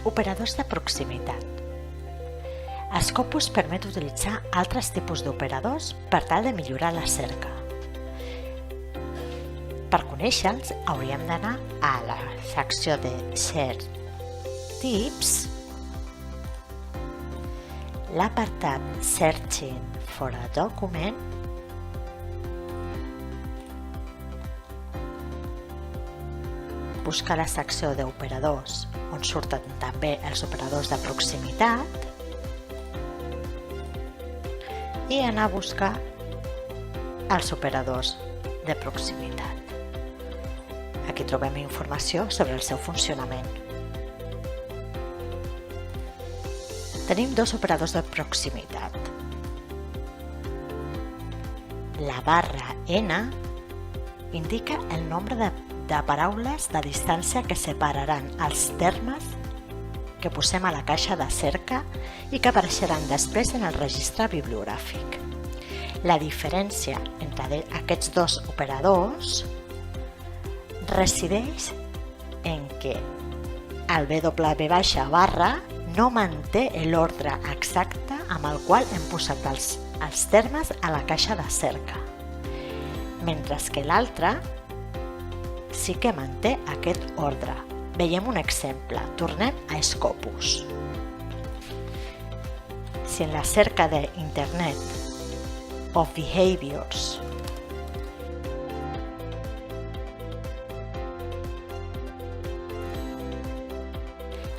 Operadors de proximitat. Scopus permet utilitzar altres tipus d'operadors per tal de millorar la cerca. Per conèixer-los, hauríem d'anar a la secció de Search Tips, l'apartat Searching for a Document, buscar la secció d'operadors, on surten també els operadors de proximitat, i anar a buscar els operadors de proximitat. Aquí trobem informació sobre el seu funcionament. Tenim dos operadors de proximitat. La barra N indica el nombre de paraules de distància que separaran els termes que posem a la caixa de cerca i que apareixeran després en el registre bibliogràfic. La diferència entre aquests dos operadors resideix en que el W barra no manté l'ordre exacte amb el qual hem posat els termes a la caixa de cerca, mentre que l'altre sí que manté aquest ordre. Veiem un exemple. Tornem a Scopus. Si en la cerca d'Internet of Behaviors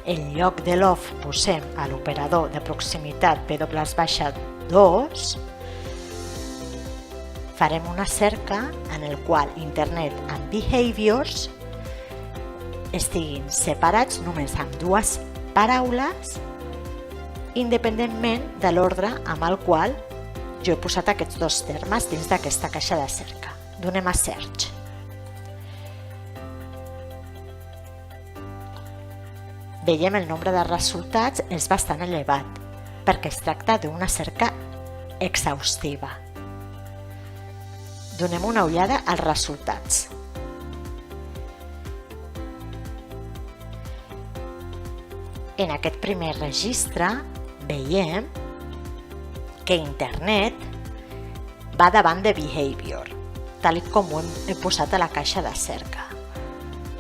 en lloc de l'off posem a l'operador de proximitat W-2, farem una cerca en el qual Internet and Behaviors estiguin separats només amb dues paraules, independentment de l'ordre amb el qual jo he posat aquests dos termes dins d'aquesta caixa de cerca. Donem a Search. Veiem el nombre de resultats és bastant elevat, perquè es tracta d'una cerca exhaustiva. Donem una ullada als resultats. En aquest primer registre veiem que Internet va davant de Behavior, tal com ho he posat a la caixa de cerca,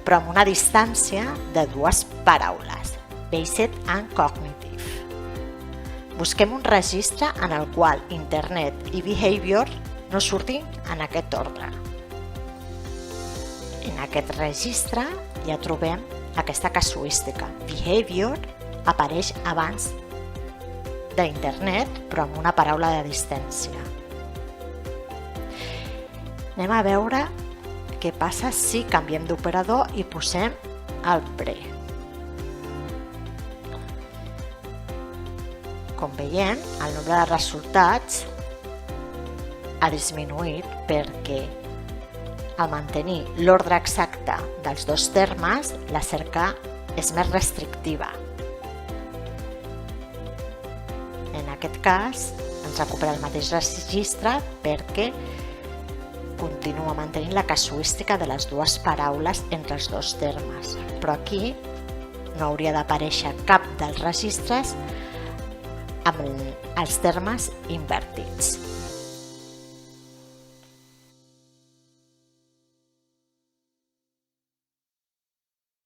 però amb una distància de dues paraules, Based and Cognitive. Busquem un registre en el qual Internet i Behavior no surtin en aquest ordre. En aquest registre ja trobem aquesta casuística. Behavior apareix abans d'Internet, però amb una paraula de distància. Anem a veure què passa si canviem d'operador i posem el pre. Com veiem, el nombre de resultats ha disminuït perquè al mantenir l'ordre exacte dels dos termes, la cerca és més restrictiva. En aquest cas, ens recupera el mateix registre perquè continua mantenint la casuística de les dues paraules entre els dos termes. Però aquí no hauria d'aparèixer cap dels registres amb els termes invertits.